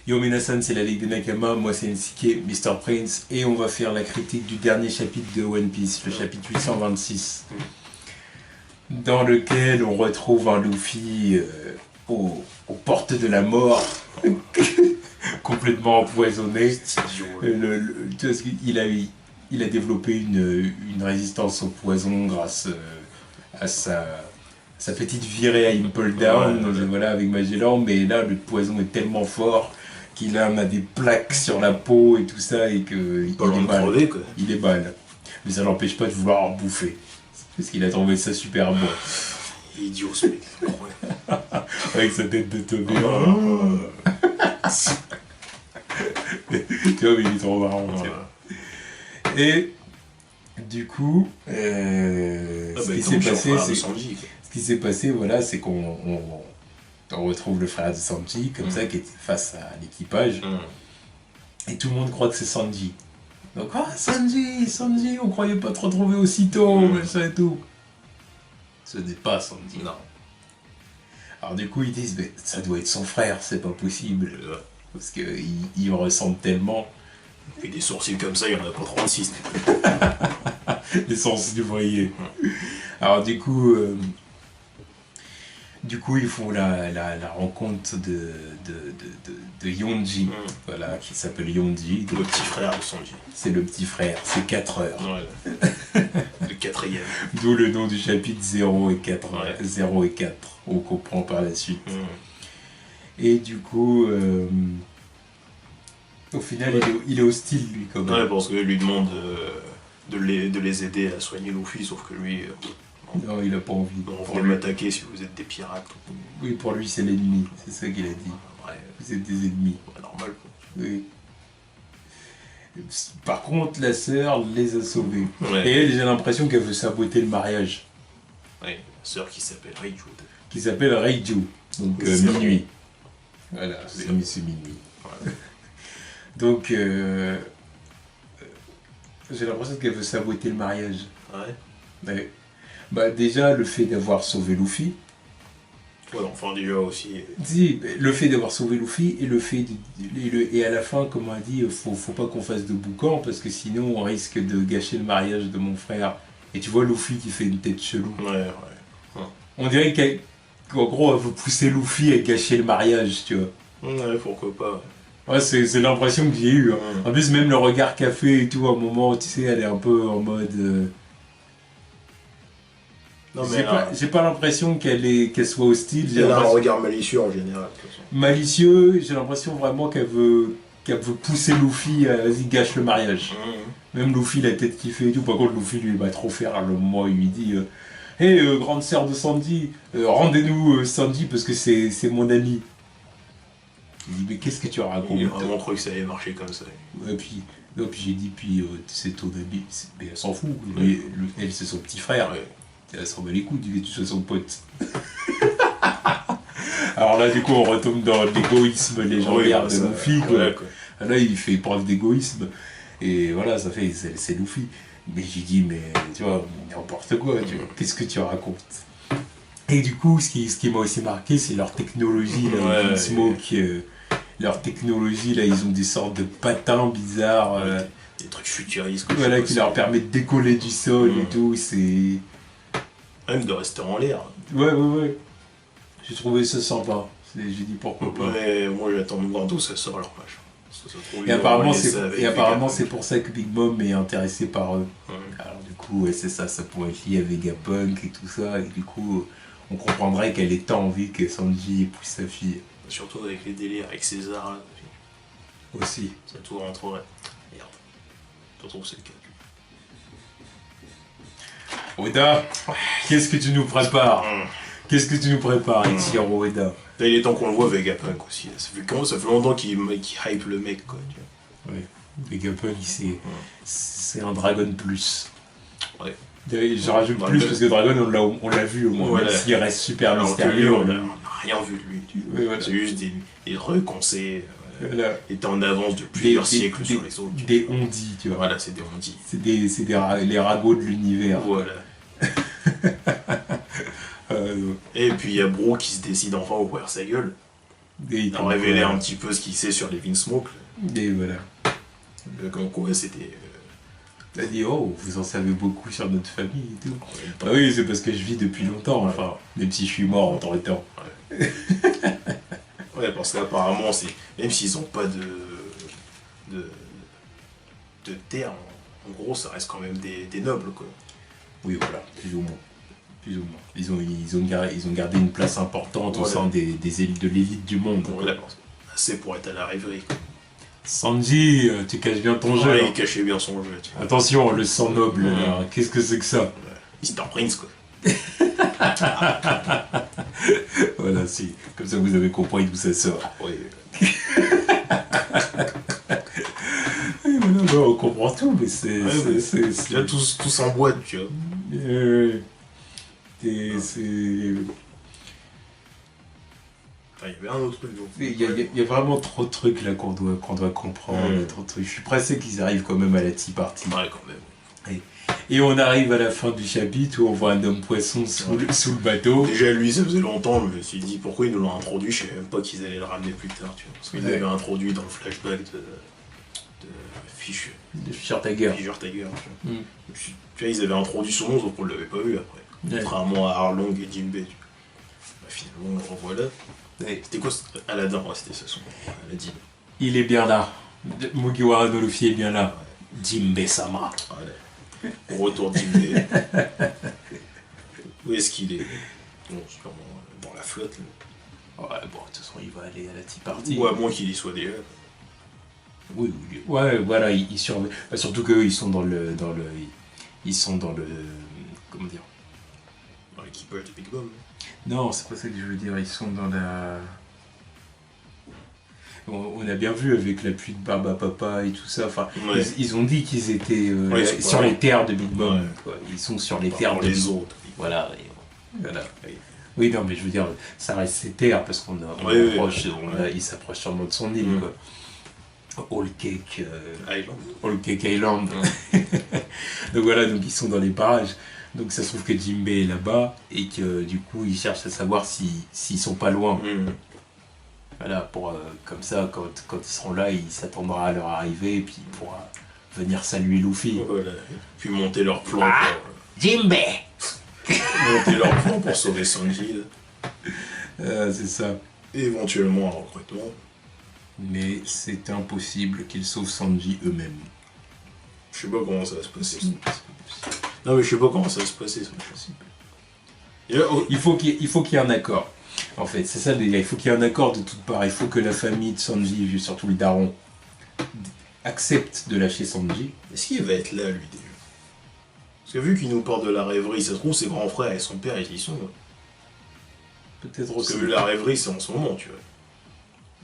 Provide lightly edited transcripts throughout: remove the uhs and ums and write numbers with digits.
Yo Minasan, c'est la Ligue des Nakama, moi c'est Nsuke, Mr. Prince, et on va faire la critique du dernier chapitre de One Piece, le chapitre 826, dans lequel on retrouve un Luffy aux portes de la mort, complètement empoisonné. Tu vois, il a développé une résistance au poison grâce à sa petite virée à Impel Down, voilà, avec Magellan, mais là le poison est tellement fort qu'il en a des plaques sur la peau et tout ça, et qu'il est mal. Il est mal. Mais ça l'empêche pas de vouloir en bouffer. Parce qu'il a trouvé ça super bon. Idiot ce mec. Avec sa tête de Toby. Tu vois, mais il est trop marrant. Et du coup, ce qui s'est passé, voilà, c'est qu'on retrouve le frère de Sanji, comme ça, qui est face à l'équipage. Et tout le monde croit que c'est Sanji. Donc, Sanji, on croyait pas te retrouver aussitôt, machin et tout. Ce n'est pas Sanji. Non. Alors du coup, ils disent, mais ça doit être son frère, c'est pas possible. Parce qu'il me ressemble tellement. Et des sourcils comme ça, il y en a pas 36. Les sourcils, vous voyez. Alors du coup, ils font la rencontre de Yonji, voilà, qui s'appelle Yonji. Le petit frère de Sanji. C'est le petit frère, c'est 4 heures. Ouais. Le quatrième. D'où le nom du chapitre 0 et 4. Ouais. 0 et 4, on comprend par la suite. Et du coup, au final, il est hostile, lui, quand même. Ouais, parce que lui demande de les aider à soigner Luffy, sauf que lui... non, il a pas envie. On va m'attaquer si vous êtes des pirates. Oui, pour lui, c'est l'ennemi, c'est ça qu'il a dit. Ouais. Vous êtes des ennemis. Ouais, normal, quoi. Oui. Par contre, la sœur les a sauvés. Ouais. Et elle, j'ai l'impression qu'elle veut saboter le mariage. Oui, la sœur qui s'appelle Reiju. Qui s'appelle Reiju. Donc minuit. Voilà, c'est minuit. Ouais. Donc, j'ai l'impression qu'elle veut saboter le mariage. Ouais. Bah, déjà, le fait d'avoir sauvé Luffy. Ouais, enfin, déjà aussi. Si, le fait d'avoir sauvé Luffy et le fait et à la fin, comme on a dit, faut pas qu'on fasse de boucan parce que sinon on risque de gâcher le mariage de mon frère. Et tu vois Luffy qui fait une tête chelou. Ouais. On dirait qu'en gros elle veut pousser Luffy à gâcher le mariage, tu vois. Ouais, pourquoi pas. Ouais, c'est l'impression que j'ai eue. Hein. En plus, même le regard qu'elle fait et tout, à un moment, tu sais, elle est un peu en mode. Non, j'ai pas l'impression qu'elle soit hostile. Elle a un regard malicieux en général. Malicieux, j'ai l'impression vraiment qu'elle veut pousser Luffy à vas-y, gâche le mariage. Même Luffy, la tête qu'il fait et tout. Par contre, Luffy lui va trop faire le moment où il lui dit hey, grande sœur de Sandy, rendez-nous Sandy parce que c'est mon ami. Il dit mais qu'est-ce que tu racontes? Il a vraiment cru que ça allait marcher comme ça. Et puis j'ai dit c'est ton ami, mais elle s'en fout. Elle c'est son petit frère. Ouais. Elle s'en bat les couilles que tu sois son pote. Alors là, du coup, on retombe dans l'égoïsme légendaire de Luffy. Quoi. Là, il fait preuve d'égoïsme. Et voilà, ça fait, c'est Luffy. Mais j'ai dit, mais tu vois, n'importe quoi, qu'est-ce que tu racontes? Et du coup, ce qui m'a aussi marqué, c'est leur technologie, là, Smoke. Leur technologie, là, ils ont des sortes de patins bizarres. Des trucs futuristes. Voilà, qui leur permettent de décoller du sol et tout, c'est... Même de rester en l'air. Ouais. J'ai trouvé ça sympa. J'ai dit pourquoi pas. Mais moi j'attends de voir d'où ça sort leur machin. Et apparemment c'est pour ça que Big Mom est intéressé par eux. Alors du coup, c'est ça pourrait être lié à Vegapunk et tout ça. Et du coup, on comprendrait qu'elle ait tant envie que Sanji épouse sa fille. Surtout avec les délires avec César là. Aussi. Ça tout rentrerait. Merde. Je trouve que c'est le cas. Oda, qu'est-ce que tu nous prépares? Qu'est-ce que tu nous prépares, Ichiro Oda? Là, il est temps qu'on le voit Vegapunk aussi. Ça fait longtemps qu'il hype le mec, quoi. Ouais, Vegapunk, c'est un Dragon Plus. Ouais. Je rajoute plus parce que Dragon, on l'a vu au moins. Voilà. Même s'il reste super mystérieux. On n'a rien vu de lui. Voilà. C'est juste des trucs qu'on sait. Voilà. Était en avance de plusieurs siècles sur les autres. Des ondis, tu vois. Voilà, c'est des ondis. C'est les ragots de l'univers. Voilà. Et puis il y a Bro qui se décide enfin à ouvrir sa gueule. Il a révélé un petit peu ce qu'il sait sur les Vinsmoke. Et voilà. Comme quoi c'était... T'as dit, oh, vous en savez beaucoup sur notre famille et tout. Bah oui, c'est parce que je vis depuis longtemps, enfin, même si je suis mort en temps et temps. Ouais, ouais, parce qu'apparemment, même s'ils n'ont pas de terre, en gros, ça reste quand même des nobles, quoi. Oui, voilà, plus ou moins. Plus ou moins. Ils ont gardé une place importante au sein des élites de l'élite du monde. Voilà, assez pour être à la rêverie, quoi. Sanji, tu caches bien ton jeu. Il cachait bien son jeu. Tu vois. Attention, le sang noble, là, qu'est-ce que c'est que ça? Mr. Prince, quoi. Voilà, si. Comme ça, vous avez compris d'où ça sort. Oui. Voilà, bah, on comprend tout, mais c'est... Là, tout s'emboîte, tu vois. Enfin, il y avait un autre truc. Donc. Il y a vraiment trop de trucs là qu'on doit comprendre. Trop de trucs. Je suis pressé qu'ils arrivent quand même à la tea party. Ouais, quand même. Et on arrive à la fin du chapitre où on voit un homme poisson sous le bateau. Déjà, lui, ça faisait longtemps, je me suis dit pourquoi ils nous l'ont introduit. Je savais même pas qu'ils allaient le ramener plus tard, tu vois. Parce qu'ils l'avaient introduit dans le flashback de Fisher. De Fisher Tiger. Tu vois, ils avaient introduit son nom, sauf qu'on l'avait pas vu après. Contrairement à Arlong et Jinbei. Bah, finalement, on le revoit là. C'était quoi Aladdin, ouais, c'était ça son nom. Aladdin. Il est bien là. Mugiwara no Luffy est bien là. Jinbei-sama. Ouais. On retourne Jinbei. Où est-ce qu'il est? Bon, sûrement dans la flotte. Là. Ouais, bon, de toute façon, il va aller à la tea party. Ou à moins qu'il y soit déjà. Oui, ouais, voilà, ils surveillent. Surtout qu'eux, ils sont dans le. Comment dire? Dans l'équipage de Big Mom. Non, c'est pas ça que je veux dire, ils sont dans la... On a bien vu avec la pluie de barbe à papa et tout ça, enfin, ils ont dit qu'ils étaient sur les terres de Big Mom, quoi. Ils sont sur les terres de les autres. Voilà, voilà. Oui, non, mais je veux dire, ça reste ses terres, parce qu'on il s'approche sûrement de son île, quoi. All Cake Island. Donc voilà, donc ils sont dans les parages. Donc ça se trouve que Jinbei est là-bas et que du coup ils cherchent à savoir s'ils sont pas loin. Voilà, pour comme ça, quand ils seront là, il s'attendra à leur arrivée et puis il pourra venir saluer Luffy. Voilà. Puis monter leur plan Jinbei monter leur plan pour sauver Sanji. C'est ça. Et éventuellement un recrutement. Mais c'est impossible qu'ils sauvent Sanji eux-mêmes. Je sais pas comment ça va se passer. Non mais je sais pas comment ça va se passer, c'est possible. Il faut qu'il y ait un accord. En fait, c'est ça le délire. Il faut qu'il y ait un accord de toutes parts. Il faut que la famille de Sanji, surtout le daron, accepte de lâcher Sanji. Est-ce qu'il va être là, lui, déjà? Parce que vu qu'il nous parle de la rêverie, ça se trouve, ses grands frères et son père, ils y sont. Peut-être Parce aussi. que la rêverie, c'est en ce moment, tu vois.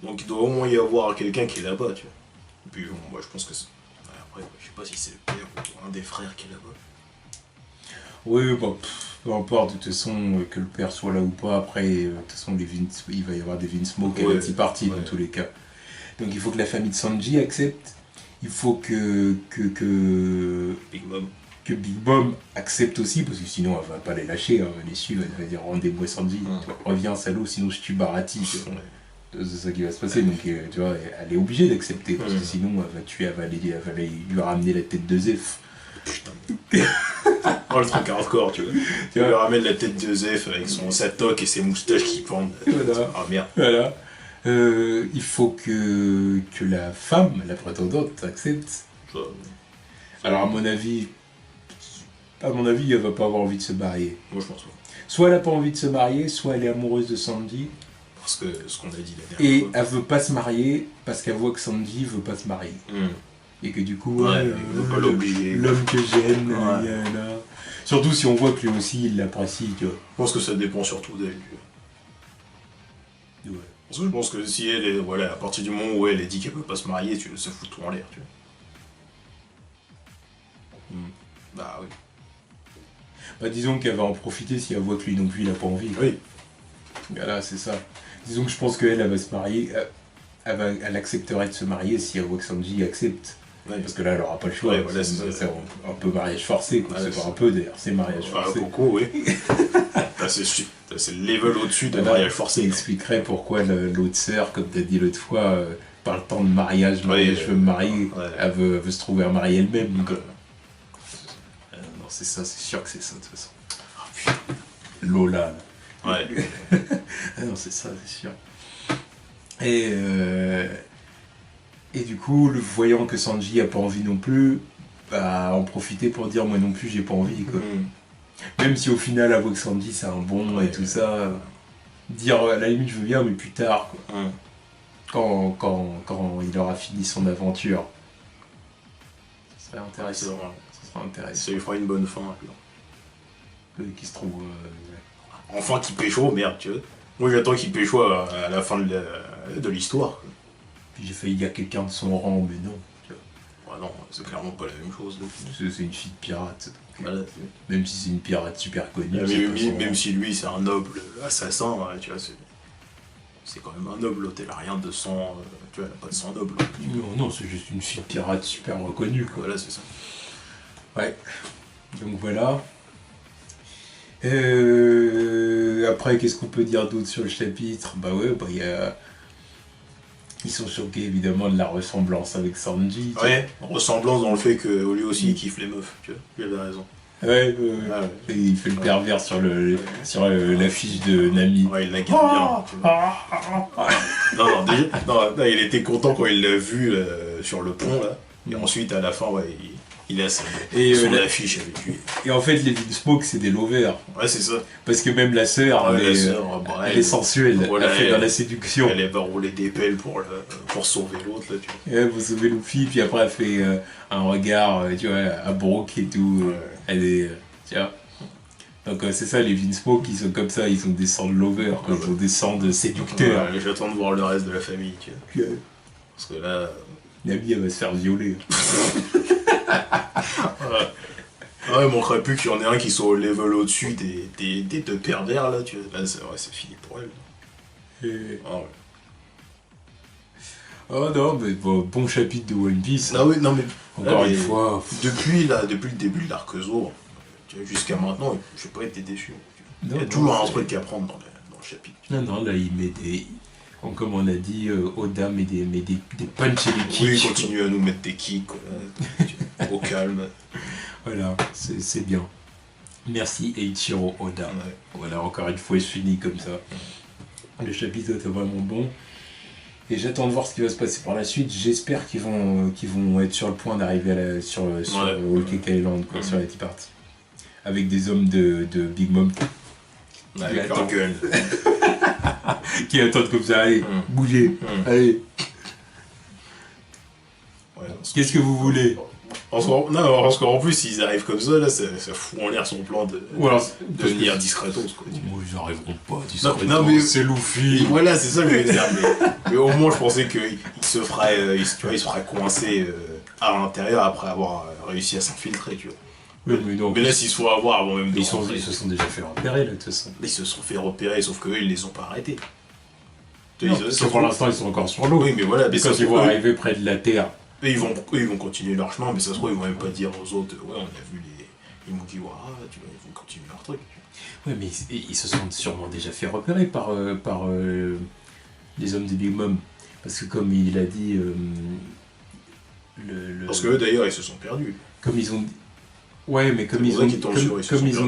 Donc il doit au moins y avoir quelqu'un qui est là-bas, tu vois. Et puis bon, moi je pense que c'est... Après, je sais pas si c'est le père ou un des frères qui est là-bas. Oui, bon, peu importe, de toute façon, que le père soit là ou pas, après, de toute façon, il va y avoir des Vinsmoke à la tea party dans tous les cas. Donc il faut que la famille de Sanji accepte, il faut que Big Mom accepte aussi, parce que sinon elle va pas les lâcher, hein, elle va les suivre, elle va dire rendez-moi Sanji, reviens salaud, sinon je tue Barati. C'est ça qui va se passer, donc tu vois, elle est obligée d'accepter, parce que sinon elle va lui ramener la tête de Zeph. Putain. Oh, le truc hardcore, tu vois. Tu lui ramène la tête de Zeph avec sa toque et ses moustaches qui pendent. Voilà. Ah merde. Voilà. Il faut que la femme, la prétendante, accepte. Alors à mon avis, elle va pas avoir envie de se marier. Moi je pense pas. Soit elle a pas envie de se marier, soit elle est amoureuse de Sanji. Parce que ce qu'on a dit la dernière fois. Et elle veut pas se marier parce qu'elle voit que Sanji veut pas se marier. Et que du coup, l'homme que j'aime, surtout si on voit que lui aussi il l'apprécie, tu vois. Je pense que ça dépend surtout d'elle. Ouais. Parce que je pense que si elle est, voilà, à partir du moment où elle dit qu'elle peut pas se marier, ça fout tout en l'air, tu vois. Bah oui. Bah disons qu'elle va en profiter si elle voit que lui non plus il a pas envie. Oui. Voilà, c'est ça. Disons que je pense qu'elle va se marier, elle accepterait de se marier si elle voit que Sanji accepte. Ouais. Parce que là, elle aura pas le choix. Ouais, voilà, c'est un peu mariage forcé, quoi. C'est pas un peu d'ailleurs, c'est mariage forcé. Beaucoup, oui. c'est le level au-dessus de mariage forcé. Ça expliquerait pourquoi l'autre sœur, comme t'as dit l'autre fois, par le temps de mariage, je veux me marier, elle veut se trouver à marier elle-même. Non, c'est ça, c'est sûr que c'est ça de toute façon. Oh, putain. Lola. Là. Ouais. Non, c'est ça, c'est sûr. Et du coup, voyant que Sanji a pas envie non plus, bah, en profiter pour dire moi non plus j'ai pas envie quoi. Même si au final avouer que Sanji c'est un bon et tout ça, dire à la limite je veux bien mais plus tard quoi. Quand il aura fini son aventure. Ça serait intéressant. Ça serait intéressant. Ça lui fera une bonne fin. Qui se trouve. Enfin qu'il pécho, merde tu vois. Moi j'attends qu'il pécho à la fin de l'histoire. Puis j'ai failli dire quelqu'un de son rang mais non. Ouais, non, c'est clairement pas la même chose. C'est une fille de pirate. Voilà, même si c'est une pirate super connue. Même si lui c'est un noble assassin, tu vois, c'est quand même un noble, t'es rien de sang, tu vois, pas de sang noble. Non, c'est juste une fille de pirate super reconnue quoi. Voilà, c'est ça. Ouais. Donc voilà. Après, qu'est-ce qu'on peut dire d'autre sur le chapitre? Bah ouais, il y a... Ils sont choqués évidemment de la ressemblance avec Sanji. Ouais, ressemblance dans le fait que lui aussi il kiffe les meufs, tu vois, il avait raison. Ouais. Et il fait le pervers sur l'affiche de Nami. Ouais, il la garde bien. Non, il était content quand il l'a vu sur le pont là. Et ensuite à la fin, il a son affiche avec lui. Et en fait, les Vinsmoke, c'est des lovers. Ouais, c'est ça. Parce que même la sœur, elle est sensuelle. Voilà, elle fait dans la séduction. Elle va rouler des pelles pour sauver l'autre, là, tu vois. Ouais, pour sauver Luffy, puis après, elle fait un regard, tu vois, à Brook et tout. Ouais. Elle est... tu vois. Donc, c'est ça, les Vinsmoke, ils sont comme ça, ils ont des sangs de lovers, ils ont des sangs de séducteurs. Ouais, j'attends de voir le reste de la famille, tu vois. Okay. Parce que là... Nami, elle va se faire violer. Ouais, il manquerait plus qu'il y en ait un qui soit au level au-dessus des deux pervers là, tu vois. Là, c'est fini pour elle. Oh non, mais bon chapitre de One Piece. Ah oui, non mais. Encore une fois. Depuis le début de l'arc Zoro, jusqu'à maintenant, je n'ai pas été déçu. Il y a toujours un truc à prendre dans le chapitre. Non, là il met des. Comme on a dit, Oda met des punch et des kicks. Oui, il continue à nous mettre des kicks, au calme. Voilà, c'est bien. Merci Eiichiro Oda. Ouais. Voilà, encore une fois, je finis comme ça. Le chapitre est vraiment bon. Et j'attends de voir ce qui va se passer par la suite. J'espère qu'ils vont être sur le point d'arriver sur Whole Cake Island, quoi, sur la Tea Party. Avec des hommes de Big Mom. Avec leur gueule. Qui attendent comme ça, allez, bougez, allez. Ouais, qu'est-ce que vous voulez? Parce qu'en plus, ils arrivent comme ça, là, ça fout en l'air son plan de devenir discretos, quoi. Moi, ils n'arriveront pas discretos, non, mais c'est Luffy. Voilà, c'est ça que je veux dire, mais au moins, je pensais qu'il se ferait coincer à l'intérieur après avoir réussi à s'infiltrer, tu vois. Mais là, s'ils se font avoir avant même de rentrer... Ils se sont déjà fait repérer, là, de toute façon. Ils se sont fait repérer, sauf qu'eux, ils les ont pas arrêtés. Non, parce que pour l'instant, ils sont encore sur l'eau. Oui, mais voilà. Mais quand ils vont arriver près de la Terre... Et ils vont continuer leur chemin, mais ça se trouve, ils vont même pas dire aux autres, ouais, on a vu les Mugiwara, tu vois, ils vont continuer leur truc. Ouais, mais ils se sont sûrement déjà fait repérer par les hommes de Big Mom. Parce que comme il a dit... Parce qu'eux, d'ailleurs, ils se sont perdus. Comme ils ont... Ouais, mais comme ils ont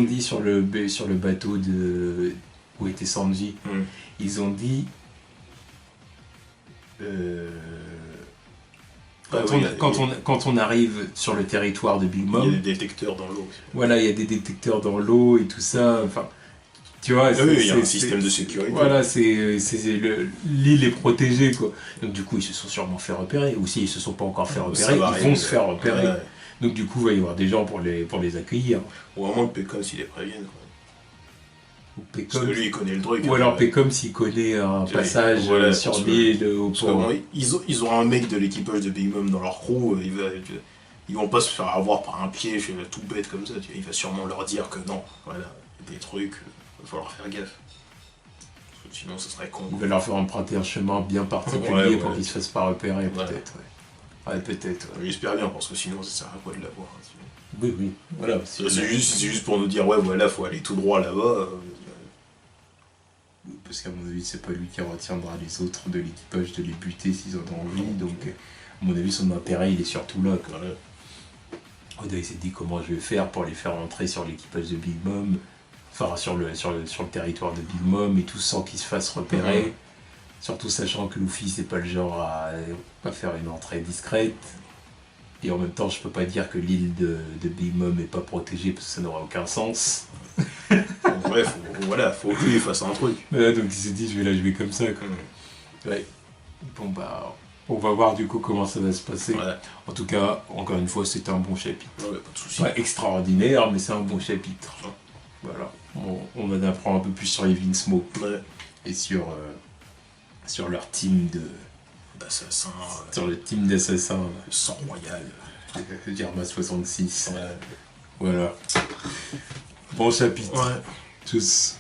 dit sur le bateau où était Sanji, ils ont dit... Quand on arrive sur le territoire de Big Mom... Il y a des détecteurs dans l'eau. Voilà, il y a des détecteurs dans l'eau et tout ça, enfin... Tu vois, il y a un système de sécurité. Voilà, l'île est protégée, quoi. Donc du coup, ils se sont sûrement fait repérer. Ou s'ils se sont pas encore fait repérer, ils vont se faire repérer. Ouais. Donc du coup, il va y avoir des gens pour les accueillir. Ou à moins que Pecom s'il les prévienne. Parce que lui, il connaît le truc. Ou alors Pecom s'il connaît un passage sur l'île. Ils ont un mec de l'équipage de Big Mom dans leur crew. Ils vont pas se faire avoir par un piège tout bête comme ça. Il va sûrement leur dire que non, voilà, des trucs... Il va falloir faire gaffe. Parce que sinon, ce serait con. Il va leur faire emprunter un chemin bien particulier pour qu'ils se fassent pas repérer, peut-être. Ouais, peut-être. Ouais. J'espère bien, parce que sinon, ça sert à quoi de l'avoir. Oui. Voilà. C'est juste pour nous dire, ouais, voilà, faut aller tout droit là-bas. parce qu'à mon avis, c'est pas lui qui retiendra les autres de l'équipage de les buter s'ils en ont envie. Donc, à mon avis, son intérêt, il est surtout là. Ouais. Oda, il s'est dit comment je vais faire pour les faire entrer sur l'équipage de Big Mom, enfin sur le territoire de Big Mom et tout sans qu'ils se fassent repérer. Surtout sachant que Luffy, c'est pas le genre à faire une entrée discrète. Et en même temps, je peux pas dire que l'île de Big Mom est pas protégée parce que ça n'aurait aucun sens. Bref, faut que lui fasse un truc. Voilà, donc il s'est dit, je vais la jouer comme ça. Ouais. Bon bah, on va voir du coup comment ça va se passer. Ouais. En tout cas, encore une fois, c'était un bon chapitre. Ouais, pas de soucis. Pas extraordinaire, mais c'est un bon chapitre. Ouais. Voilà. On en apprend un peu plus sur les Vinsmoke. Ouais. Et sur leur team D'assassins. sur le team d'assassins. Le sang royal. Germa 66. Ouais. Voilà. Bon chapitre. Ouais. Tous.